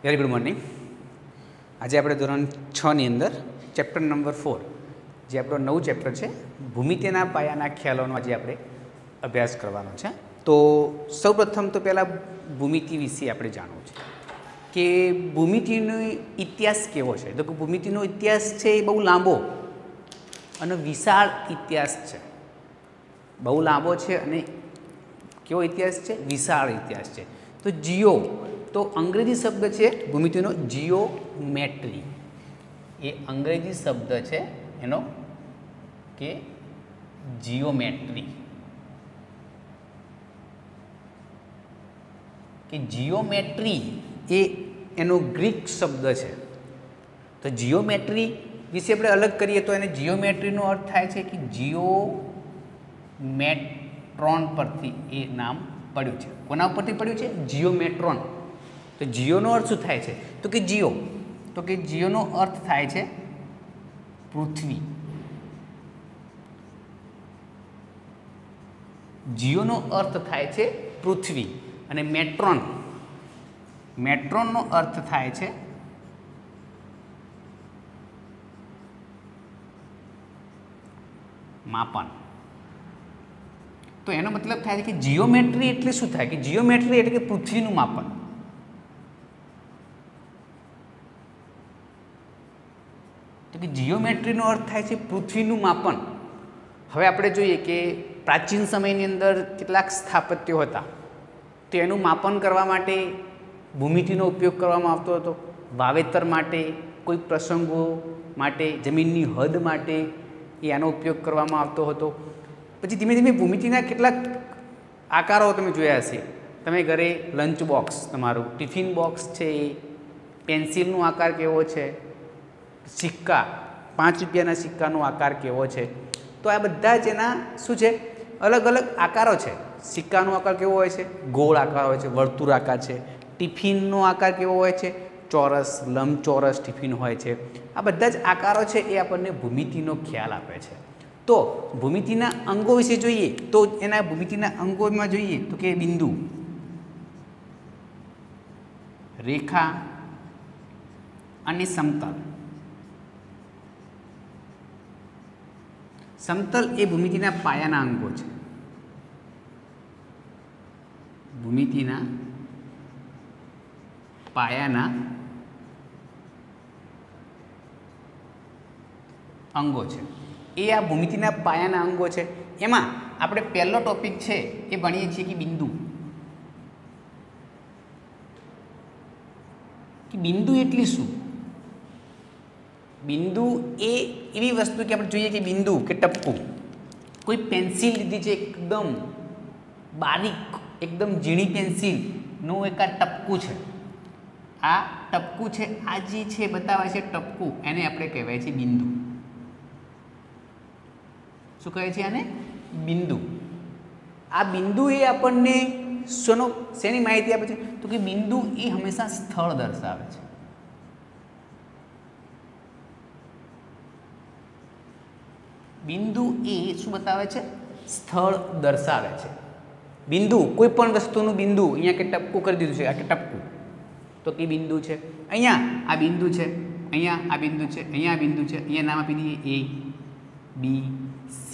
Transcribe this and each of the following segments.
Very good morning. આજે આપણે ધોરણ 6ની અંદર ચેપ્ટર નંબર 4 જે આપણો નવું ચેપ્ટર છે ભૂમિતિના પાયાના ખ્યાલોનો આજે આપણે અભ્યાસ કરવાનો છે. તો સૌપ્રથમ તો પહેલાં ભૂમિતિ વિશે આપણે જાણવું છે કે ભૂમિતિનો ઇતિહાસ કેવો છે. તો કે ભૂમિતિનો ઇતિહાસ છે એ બહુ લાંબો અને વિશાળ ઇતિહાસ છે. બહુ લાંબો છે અને કેવો ઇતિહાસ છે? વિશાળ ઇતિહાસ છે. તો જીઓ તો અંગ્રેજી શબ્દ છે ભૂમિતિનો જીઓમેટ્રી. એ અંગ્રેજી શબ્દ છે એનો કે જીઓમેટ્રી. કે જીઓમેટ્રી એ એનો ગ્રીક શબ્દ છે. તો જીઓમેટ્રી વિશે આપણે અલગ કરીએ તો એને જીઓમેટ્રીનો અર્થ થાય છે કે જીઓમેટ્રોન પરથી એ નામ પડ્યું છે. કોના પરથી પડ્યું છે? જીઓમેટ્રોન. તો જીઓનો અર્થ શું થાય છે? તો કે જીઓનો અર્થ થાય છે પૃથ્વી. જીઓનો અર્થ થાય છે પૃથ્વી અને મેટ્રોનનો અર્થ થાય છે માપન. તો એનો મતલબ થાય છે કે જીઓમેટ્રી એટલે શું થાય? કે જીઓમેટ્રી એટલે કે પૃથ્વીનું માપન. તો કે જીઓમેટ્રીનો અર્થ થાય છે પૃથ્વીનું માપન. હવે આપણે જોઈએ કે પ્રાચીન સમયની અંદર કેટલાક સ્થાપત્યો હતા તો એનું માપન કરવા માટે ભૂમિતિનો ઉપયોગ કરવામાં આવતો હતો. વાવેતર માટે, કોઈ પ્રસંગો માટે, જમીનની હદ માટે એનો ઉપયોગ કરવામાં આવતો હતો. પછી ધીમે ધીમે ભૂમિતિના કેટલાક આકારો તમે જોયા હશે. તમે ઘરે લંચ બોક્સ, તમારું ટિફિન બોક્સ છે, પેન્સિલનો આકાર કેવો છે, સિક્કા, 5 રૂપિયાના સિક્કાનો આકાર કેવો છે. તો આ બધા જ એના શું છે? અલગ અલગ આકારો છે. સિક્કાનો આકાર કેવો હોય છે? ગોળ આકાર હોય છે, વર્તુળ આકાર છે. ટિફિનનો આકાર કેવો હોય છે? ચોરસ, લંબચોરસ ટિફિન હોય છે. આ બધા જ આકારો છે એ આપણને ભૂમિતિનો ખ્યાલ આપે છે. તો ભૂમિતિના અંગો વિશે જોઈએ તો એના ભૂમિતિના અંગોમાં જોઈએ તો કે બિંદુ, રેખા અને સમતલ. સમતલ એ ભૂમિતિના પાયાના અંગો છે. ભૂમિતિના પાયાના અંગો છે. એ આ ભૂમિતિના પાયાના અંગો છે. એમાં આપણે પહેલો ટોપિક છે એ ભણીએ છીએ કે બિંદુ. કે બિંદુ એટલે શું? બિંદુ એ એવી વસ્તુ કે આપણે જોઈએ કે બિંદુ કે ટપકું, કોઈ પેન્સિલ લીધી છે એકદમ બારીક, એકદમ ઝીણી પેન્સિલનું એક આ ટપકું છે. આ ટપકું છે, આ જે છે બતાવે છે ટપકું, એને આપણે કહેવાય છે બિંદુ. શું કહે છે આને? બિંદુ. આ બિંદુ એ આપણને શેની માહિતી આપે છે? તો કે બિંદુ એ હંમેશા સ્થળ દર્શાવે છે. બિંદુ એ શું બતાવે છે? સ્થળ દર્શાવે છે. બિંદુ, કોઈ પણ વસ્તુનું બિંદુ, અહીંયા કે ટપકું કરી દીધું છે, આ કે ટપકું, તો કે બિંદુ છે. અહીંયા આ બિંદુ છે, અહીંયા આ બિંદુ છે, અહીંયા આ બિંદુ છે, અહીંયા નામ આપી દઈએ A, B, C.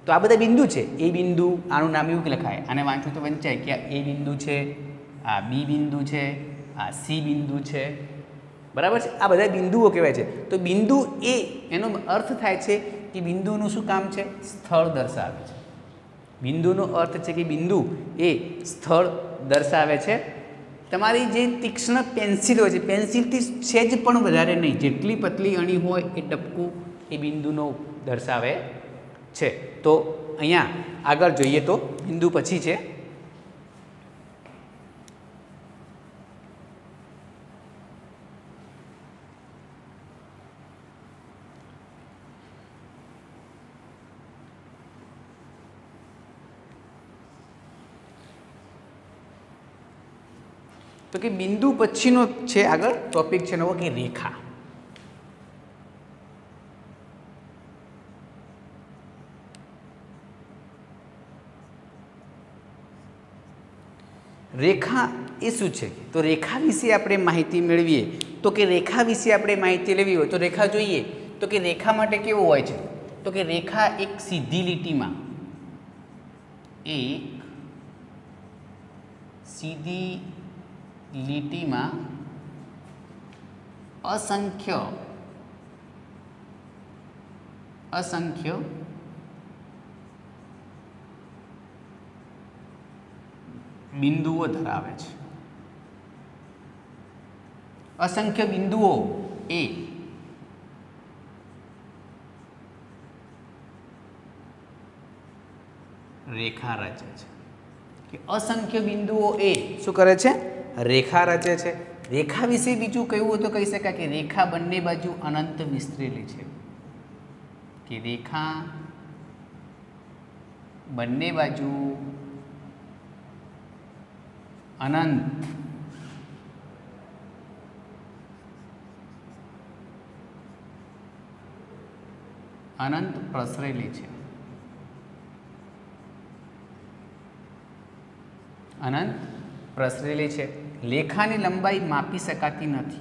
તો આ બધા બિંદુ છે. એ બિંદુ, આનું નામ એવું કે લખાય, આને વાંચવું તો વંચાય કે આ A બિંદુ છે, આ B બિંદુ છે, આ C બિંદુ છે. બરાબર છે? આ બધા બિંદુઓ કહેવાય છે. તો બિંદુ એ એનો અર્થ થાય છે કે બિંદુનું શું કામ છે? સ્થળ દર્શાવે છે. બિંદુનો અર્થ છે કે બિંદુ એ સ્થળ દર્શાવે છે. તમારી જે તીક્ષ્ણ પેન્સિલ હોય છે, પેન્સિલથી સહેજ પણ વધારે નહીં, જેટલી પતલી અણી હોય એ ટપકું એ બિંદુનો દર્શાવે છે. તો અહીંયા આગળ જોઈએ તો બિંદુ પછી છે તો કે બિંદુ પછીનો છે આગળ ટોપિક છે નવો કે રેખા. રેખા એ શું છે? તો રેખા વિશે આપણે માહિતી મેળવીએ તો કે રેખા વિશે આપણે માહિતી લેવી હોય તો રેખા જોઈએ તો કે રેખા માટે કેવું હોય છે? તો કે રેખા એક સીધી લીટીમાં અસંખ્ય બિંદુઓ ધરાવે છે. અસંખ્ય બિંદુઓ એ રેખા રચે છે. કે અસંખ્ય બિંદુઓ એ શું કરે છે? રેખા રચે છે. રેખા વિશે બીજું કહેવું તો કહી શકાય કે રેખા બંને બાજુ અનંત વિસ્તરેલી છે. કે રેખા બંને બાજુ અનંત પ્રસરેલી છે. અનંત પ્રસરેલી છે. રેખાની લંબાઈ માપી શકાતી નથી.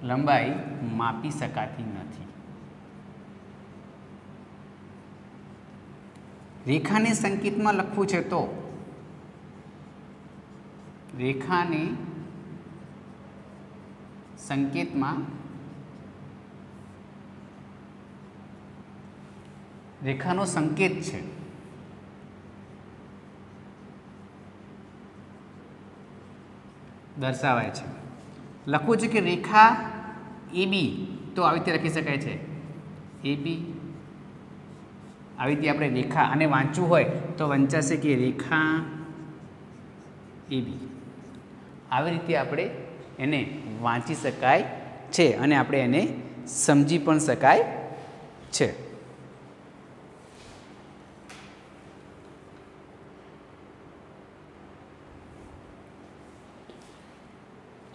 લંબાઈ માપી શકાતી નથી. રેખાને સંકેતમાં લખવું છે તો રેખાને સંકેતમાં રેખાનો સંકેત છે દર્શાવાય છે. લખવું છે કે રેખા AB તો આવી રીતે લખી શકાય છે AB. આવી રીતે આપણે રેખા અને વાંચવું હોય તો વંચાશે કે રેખા AB. આવી રીતે આપણે એને વાંચી શકાય છે અને આપણે એને સમજી પણ શકાય છે.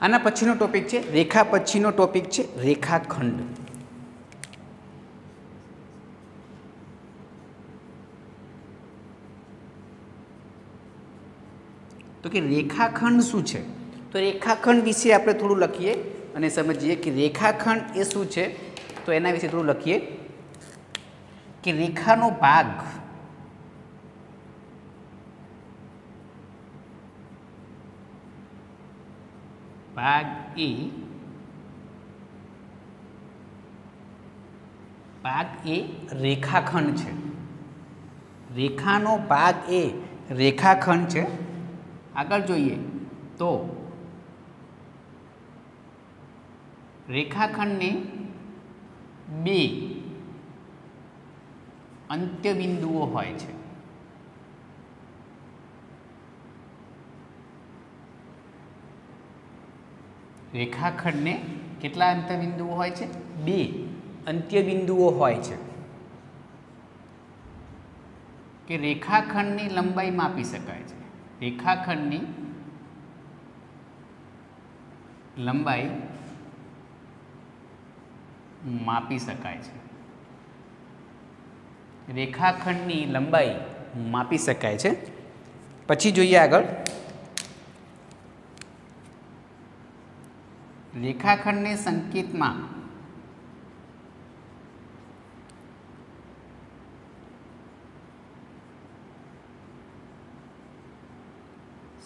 આના પછીનો ટોપિક છે રેખા પછીનો ટોપિક છે રેખાખંડ. તો કે રેખાખંડ શું છે? તો રેખાખંડ વિશે આપણે થોડું લખીએ અને સમજીએ કે રેખાખંડ એ શું છે. તો એના વિશે થોડું લખીએ કે રેખાનો ભાગ એ રેખાખંડ છે. રેખાનો ભાગ એ રેખાખંડ છે. આગળ જોઈએ તો રેખાખંડને બે અંત્યબિંદુઓ હોય છે. રેખાખંડને કેટલા અંત્યબિંદુઓ હોય છે? બે અંત્યબિંદુઓ હોય છે. કે રેખાખંડની લંબાઈ માપી શકાય છે. રેખાખંડની લંબાઈ માપી શકાય છે. રેખાખંડની લંબાઈ માપી શકાય છે. પછી જોઈએ આગળ રેખાખંડને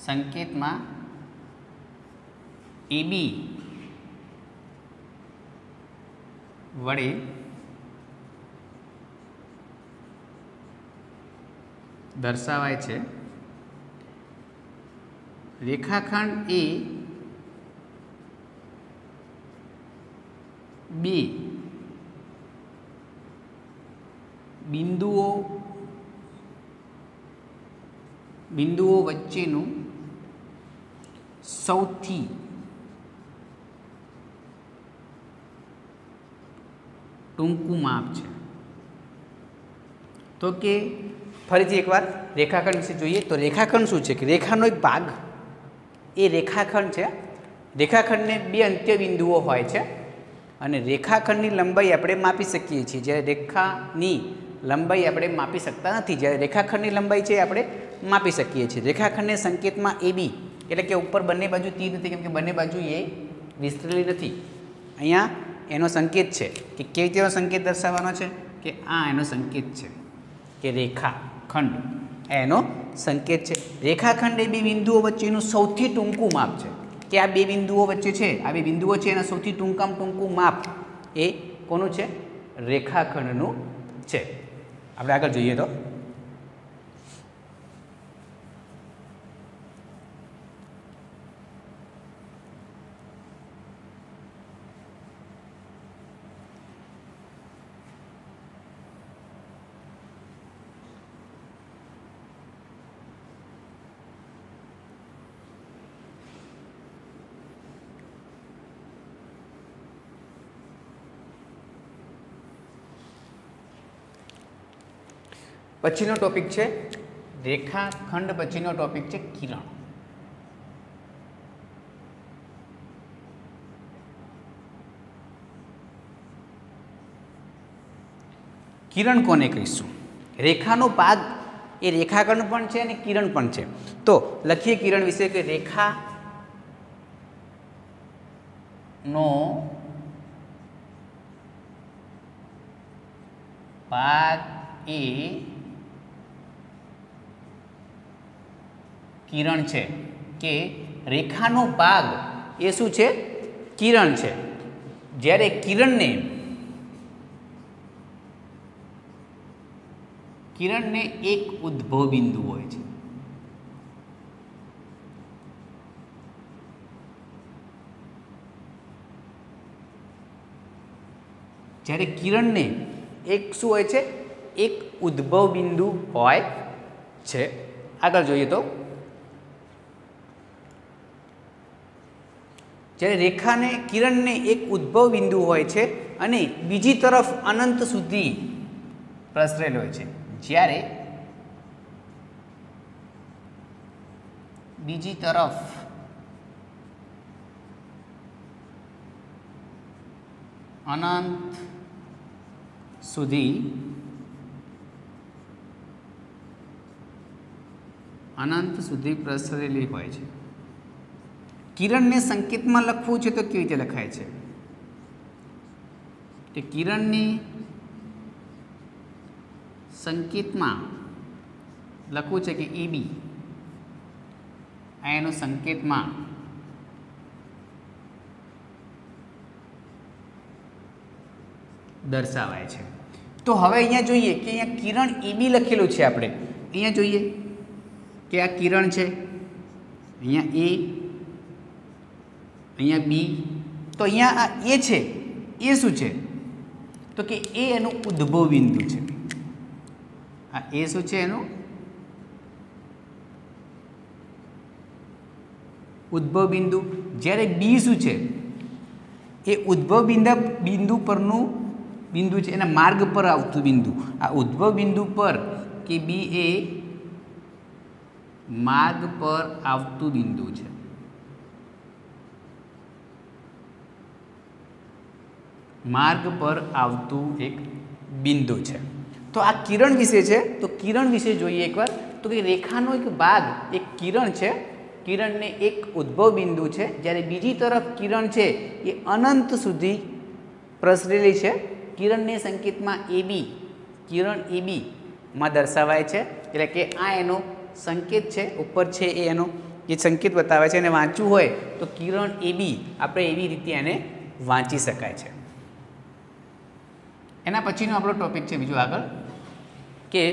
સંકેતમાં AB વડે દર્શાવાય છે. રેખાખંડ એ બે બિંદુઓ વચ્ચેનું સૌથી ટૂંકું માપ છે. તો કે ફરીથી એકવાર રેખાખંડ વિશે જોઈએ તો રેખાખંડ શું છે? કે રેખાનો એક ભાગ એ રેખાખંડ છે. રેખાખંડને બે અંત્યબિંદુઓ હોય છે અને રેખાખંડની લંબાઈ આપણે માપી શકીએ છીએ, જ્યારે રેખાની લંબાઈ આપણે માપી શકતા નથી. જ્યારે રેખાખંડની લંબાઈ છે આપણે માપી શકીએ છીએ. રેખાખંડને સંકેતમાં AB એટલે કે ઉપર બંને બાજુ તીર નથી, કેમ કે બંને બાજુ એ વિસ્તરેલી નથી. અહીંયા એનો સંકેત છે કે કેવી રીતે સંકેત દર્શાવવાનો છે કે આ એનો સંકેત છે કે રેખાખંડ એનો સંકેત છે. રેખાખંડ એ બે બિંદુઓ વચ્ચેનું સૌથી ટૂંકું માપ છે કે આ બે બિંદુઓ વચ્ચે છે, આ બે બિંદુઓ છે એના સૌથી ટૂંકામાં ટૂંકું માપ એ કોનું છે? રેખાખંડનું છે. આપણે આગળ જોઈએ તો પછીનો ટોપિક છે રેખાખંડ. પછીનો ટોપિક છે કિરણ. કિરણ કોને કહીશું? રેખાનો ભાગ એ રેખાખંડ પણ છે અને કિરણ પણ છે. તો લખીએ કિરણ વિશે કે રેખાનો ભાગ એ કિરણ છે, કે રેખાનો ભાગ એ શું છે? કિરણ છે. જ્યારે કિરણને એક ઉદ્ભવ બિંદુ હોય છે. જ્યારે કિરણને એક શું હોય છે? એક ઉદ્ભવ બિંદુ હોય છે. આગળ જોઈએ તો જ્યારે કિરણને એક ઉદ્ભવ બિંદુ હોય છે અને બીજી તરફ અનંત સુધી પ્રસરેલ હોય છે. જ્યારે બીજી તરફ અનંત સુધી પ્રસરેલી હોય છે. કિરણને સંકેતમાં લખવું છે તો કેવી રીતે લખાય છે? કે કિરણને સંકેતમાં લખવું છે કે AB, આ એનો સંકેતમાં દર્શાવાય છે. તો હવે અહીંયા જોઈએ કે અહીંયા કિરણ AB લખેલું છે. આપણે અહીંયા જોઈએ કે આ કિરણ છે, અહીંયા A, અહીંયા B. તો અહીંયા આ A છે, એ શું છે? તો કે એ એનું ઉદ્ભવ બિંદુ છે. આ એ શું છે? એનું ઉદ્ભવ બિંદુ. જ્યારે બી શું છે? એ ઉદ્ભવ બિંદુ પરનું બિંદુ છે, એના માર્ગ પર આવતું બિંદુ. આ ઉદ્ભવ બિંદુ પર કે બી એ માર્ગ પર આવતું બિંદુ છે. માર્ગ પર આવતું એક બિંદુ છે. તો આ કિરણ વિશે છે. તો કિરણ વિશે જોઈએ એકવાર. તો કે રેખાનો એક ભાગ એક કિરણ છે. કિરણને એક ઉદ્ભવ બિંદુ છે, જ્યારે બીજી તરફ કિરણ છે એ અનંત સુધી પ્રસરેલી છે. કિરણને સંકેતમાં AB, કિરણ AB માં દર્શાવાય છે. એટલે કે આ એનો સંકેત છે, ઉપર છે એ એનો એ સંકેત બતાવે છે. અને વાંચવું હોય તો કિરણ AB આપણે એવી રીતે એને વાંચી શકાય છે. એના પછીનો આપણો ટોપિક છે બીજો આગળ કે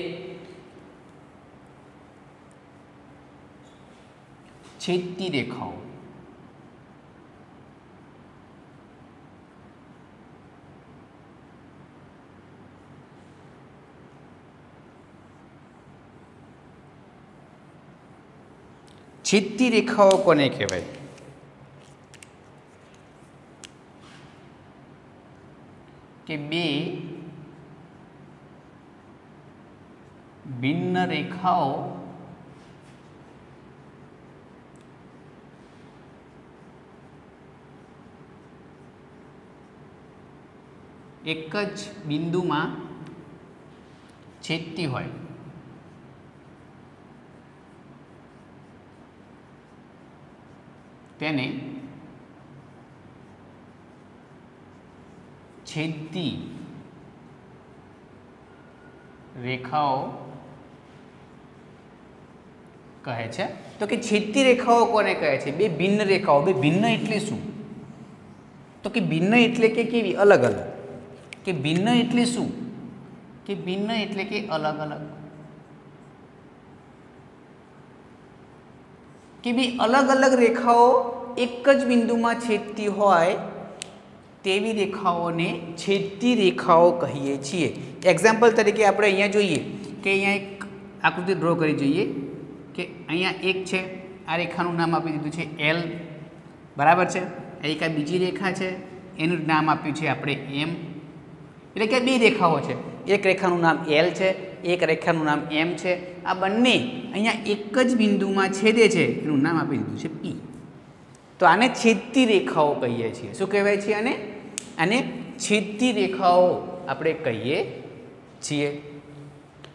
છેદતી રેખાઓ. છેદતી રેખાઓ કોને કહેવાય? કે બે ભિન્ન રેખાઓ એક જ બિંદુમાં છેદતી હોય તેને છેદતી રેખાઓ કહે છે। તો કે છેદતી રેખાઓ કોને કહે છે? બે ભિન્ન રેખાઓ। બે ભિન્ન એટલે શું? તો કે ભિન્ન એટલે કે કેવી? અલગ અલગ। કે ભિન્ન એટલે શું? કે ભિન્ન એટલે કે અલગ અલગ। કે બે અલગ અલગ રેખાઓ એક જ બિંદુમાં છેદતી હોય તેવી રેખાઓને છેદતી રેખાઓ કહીએ છીએ। એક્ઝામ્પલ તરીકે આપણે અહીંયા જોઈએ કે અહીંયા એક આકૃતિ ડ્રો કરી જોઈએ કે અહીંયા એક છે, આ રેખાનું નામ આપી દીધું છે એલ, બરાબર છે। એક આ બીજી રેખા છે, એનું નામ આપ્યું છે આપણે એમ। એટલે કે બે રેખાઓ છે, એક રેખાનું નામ એલ છે, એક રેખાનું નામ એમ છે। આ બંને અહીંયા એક જ બિંદુમાં છેદે છે, એનું નામ આપી દીધું છે પી। તો આને છેદતી રેખાઓ કહીએ છીએ। શું કહેવાય છે આને? આને છેદતી રેખાઓ આપણે કહીએ છીએ।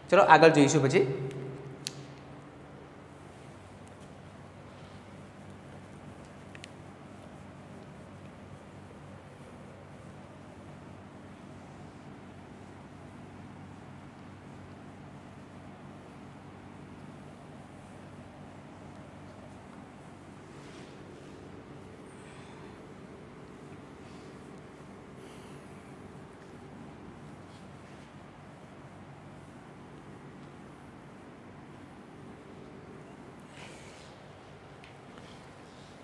ચલો આગળ જોઈશું પછી।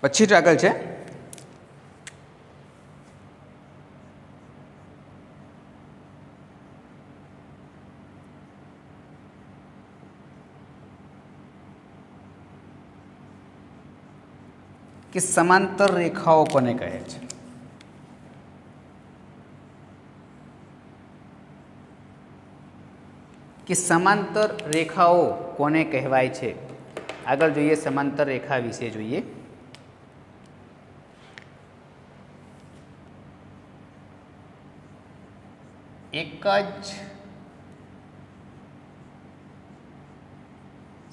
પછી આગળ છે કે સમાંતર રેખાઓ કોને કહે છે? કે સમાંતર રેખાઓ કોને કહેવાય છે? આગળ જોઈએ, સમાંતર રેખા વિશે જોઈએ। એક જ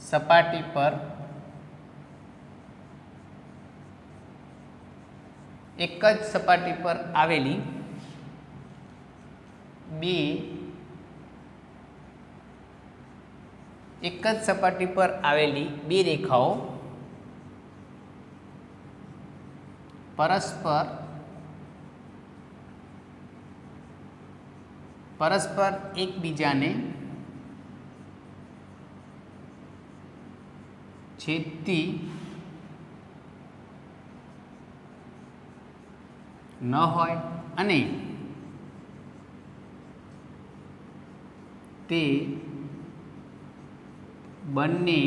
સપાટી પર આવેલી બે રેખાઓ પરસ્પર એકબીજાને છેદતી ન હોય અને તે બંને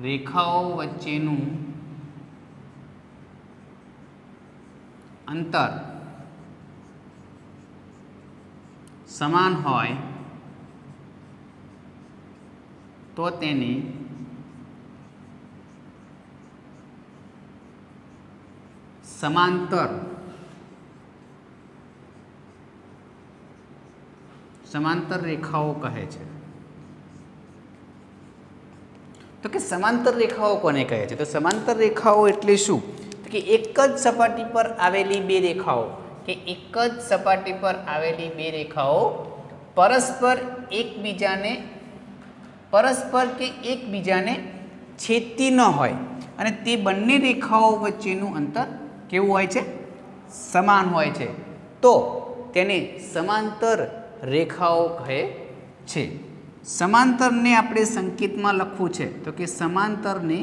રેખાઓ વચ્ચેનું અંતર સમાન હોય તો તેને સમાંતર રેખાઓ કહે છે। તો કે સમાંતર રેખાઓ કોને કહે છે? તો સમાંતર રેખાઓ એટલે શું? તો કે એક જ સપાટી પર આવેલી બે રેખાઓ પરસ્પર એકબીજાને છેદતી ન હોય અને તે બંને રેખાઓ વચ્ચેનું અંતર કેવું હોય છે? સમાન હોય છે, તો તેને સમાંતર રેખાઓ કહે છે। સમાંતરને આપણે સંકેતમાં લખવું છે, તો કે સમાંતરને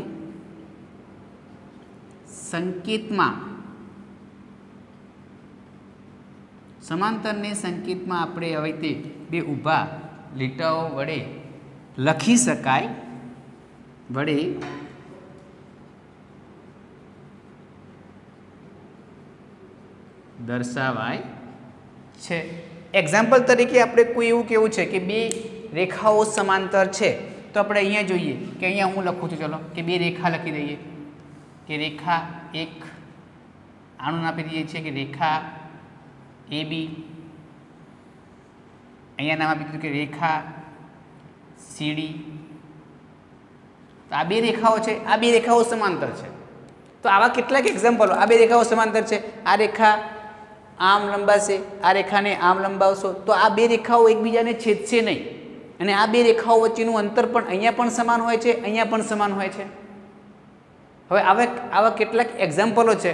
સંકેતમાં આપણે હવે તે બે ઊભા લીટાઓ વડે લખી શકાય, દર્શાવાય છે। એક્ઝામ્પલ તરીકે આપણે કોઈ એવું કહેવું છે કે બે રેખાઓ સમાંતર છે, તો આપણે અહીંયા જોઈએ કે અહીંયા હું લખું છું, ચલો કે બે રેખા લખી દઈએ કે રેખા 1 આનું નામ આપી દઈએ છીએ કે રેખા એ બી, અહીંયા નામ આપી દીધું કે રેખા સીડી. તો આ બે રેખાઓ છે, આ બે રેખાઓ સમાંતર છે. તો આવા કેટલાક એક્ઝામ્પલો, આ બે રેખાઓ સમાંતર છે, આ રેખા આમ લંબાશે, આ રેખાને આમ લંબાવશો તો આ બે રેખાઓ એકબીજાને છેદશે નહીં, અને આ બે રેખાઓ વચ્ચેનું અંતર પણ અહીંયા પણ સમાન હોય છે, અહીંયા પણ સમાન હોય છે. હવે આવા કેટલાક એક્ઝામ્પલો છે.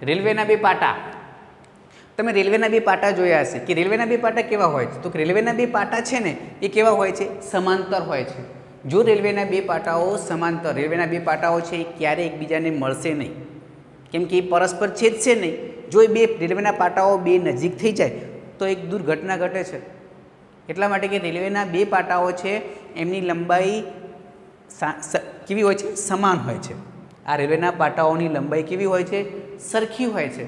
રેલવેના બે પાટા, તમે રેલવેના બે પાટા જોયા હશે કે રેલવેના બે પાટા કેવા હોય છે. તો રેલવેના બે પાટા છે ને એ કેવા હોય છે? સમાંતર હોય છે. જો રેલવેના બે પાટાઓ સમાંતર, રેલવેના બે પાટાઓ છે એ ક્યારે એકબીજાને મળશે નહીં, કેમ કે એ પરસ્પર છેદશે નહીં. જો એ બે રેલવેના પાટાઓ બે નજીક થઈ જાય તો એક દુર્ઘટના ઘટે છે. એટલા માટે કે રેલવેના બે પાટાઓ છે એમની લંબાઈ કેવી હોય છે? સમાન હોય છે. આ રેલવેના પાટાઓની લંબાઈ કેવી હોય છે? સરખી હોય છે.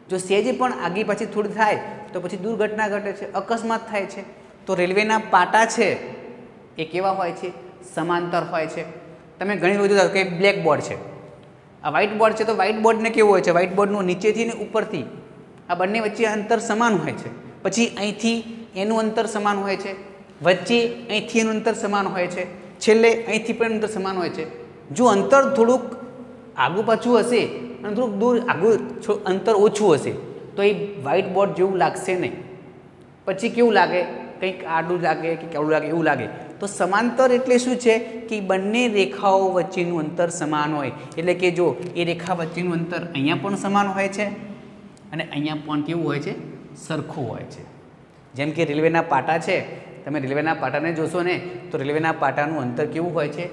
જો સહેજે પણ આગી પાછી થોડી થાય તો પછી દુર્ઘટના ઘટે છે, અકસ્માત થાય છે. તો રેલવેના પાટા છે એ કેવા હોય છે? સમાંતર હોય છે. તમે ઘણી બધું કે બ્લેકબોર્ડ છે, આ વ્હાઇટ બોર્ડ છે, તો વ્હાઇટ બોર્ડને કેવું હોય છે? વ્હાઇટ બોર્ડનું નીચેથી ને ઉપરથી આ બંને વચ્ચે અંતર સમાન હોય છે. પછી અહીંથી એનું અંતર સમાન હોય છે, વચ્ચે અહીંથી એનું અંતર સમાન હોય છે, છેલ્લે અહીંથી પણ અંતર સમાન હોય છે. જો અંતર થોડુંક આગું પાછું હશે અને થોડુંક દૂર આગું અંતર ઓછું હશે તો એ વ્હાઇટ બોર્ડ જેવું લાગશે નહીં. પછી કેવું લાગે? કંઈક આડું લાગે કે કેવું લાગે, એવું લાગે. તો સમાંતર એટલે શું છે? કે બંને રેખાઓ વચ્ચેનું અંતર સમાન હોય. એટલે કે જો એ રેખા વચ્ચેનું અંતર અહીંયા પણ સમાન હોય છે અને અહીંયા પણ કેવું હોય છે? સરખું હોય છે. જેમ કે રેલવેના પાટા છે, તમે રેલવેના પાટાને જોશો ને તો રેલવેના પાટાનું અંતર કેવું હોય છે?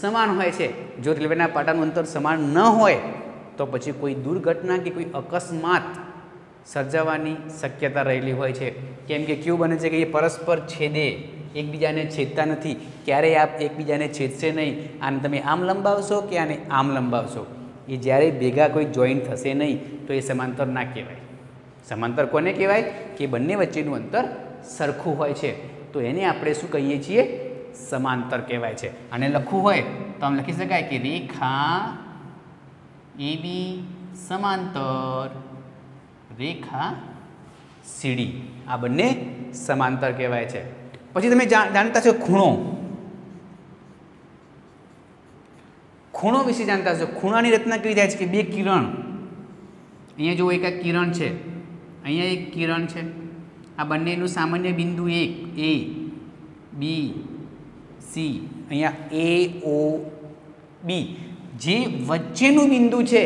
સમાન હોય છે. જો રેલવેના પાટાનું અંતર સમાન ન હોય તો પછી કોઈ દુર્ઘટના કે કોઈ અકસ્માત સર્જાવાની શક્યતા રહેલી હોય છે. કેમ કે કેવું બને છે કે એ પરસ્પર છેદે, એકબીજાને છેદતા નથી. ક્યારેય આપ એકબીજાને છેદશે નહીં. આને તમે આમ લંબાવશો કે આને આમ લંબાવશો, એ જ્યારે ભેગા કોઈ જોઈન્ટ થશે નહીં તો એ સમાંતર ના કહેવાય. સમાંતર કોને કહેવાય? કે બંને વચ્ચેનું અંતર સરખું હોય છે. તો એને આપણે શું કહીએ છીએ? સમાંતર કહેવાય છે. અને લખવું હોય તો આમ લખી શકાય કે રેખા એ બી સમાંતર રેખા સીડી, આ બંને સમાંતર કહેવાય છે. પછી તમે જાણતા છો ખૂણો. ખૂણો વિશે જાણતા છો. ખૂણાની રચના કેવી થાય છે? કે બે કિરણ, અહીંયા જો એક કિરણ છે, અહીંયા એક કિરણ છે, આ બંનેનું સામાન્ય બિંદુ એક એ બી સી, અહીંયા એ ઓ બી, જે વચ્ચેનું બિંદુ છે,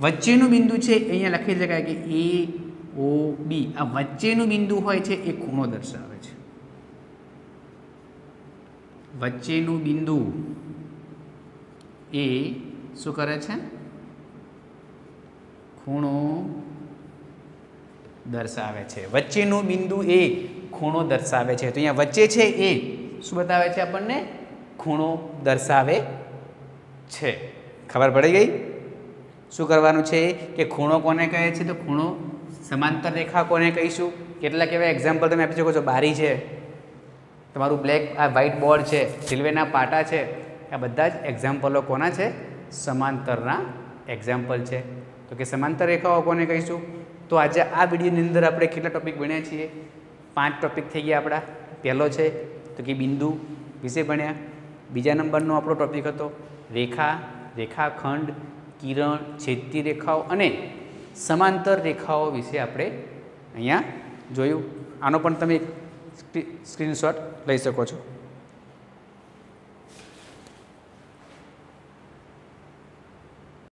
વચ્ચેનું બિંદુ છે અહીંયા લખી શકાય કે એ ઓ બી. આ વચ્ચેનું બિંદુ હોય છે એ ખૂણો દર્શાવે છે. વચ્ચેનું બિંદુ એ શું કરે છે? ખૂણો દર્શાવે છે. વચ્ચેનું બિંદુ એ ખૂણો દર્શાવે છે. તો અહીંયા વચ્ચે છે એ શું બતાવે છે? આપણને ખૂણો દર્શાવે છે. ખબર પડી ગઈ? શું કરવાનું છે કે ખૂણો કોને કહે છે? તો ખૂણો સમાંતર રેખા કોને કહીશું? કેટલાક એવા એક્ઝામ્પલ તમે આપી શકો છો. બારી છે, તમારું આ વ્હાઇટ બોર્ડ છે, રેલવેના પાટા છે, આ બધા જ એક્ઝામ્પલો કોના છે? સમાંતરના એક્ઝામ્પલ છે. તો કે સમાંતર રેખાઓ કોને કહીશું? તો આજે આ વિડીયોની અંદર આપણે કેટલા ટોપિક ભણ્યા છીએ? 5 ટોપિક થઈ ગયા આપણા. પહેલો છે તો કે બિંદુ વિશે ભણ્યા. બીજા નંબરનો આપણો ટોપિક હતો રેખા, રેખાખંડ, કિરણ, છેદતી રેખાઓ અને સમાંતર રેખાઓ વિશે આપણે અહીંયા જોયું. આનો પણ તમે સ્ક્રીનશોટ લઈ શકો છો.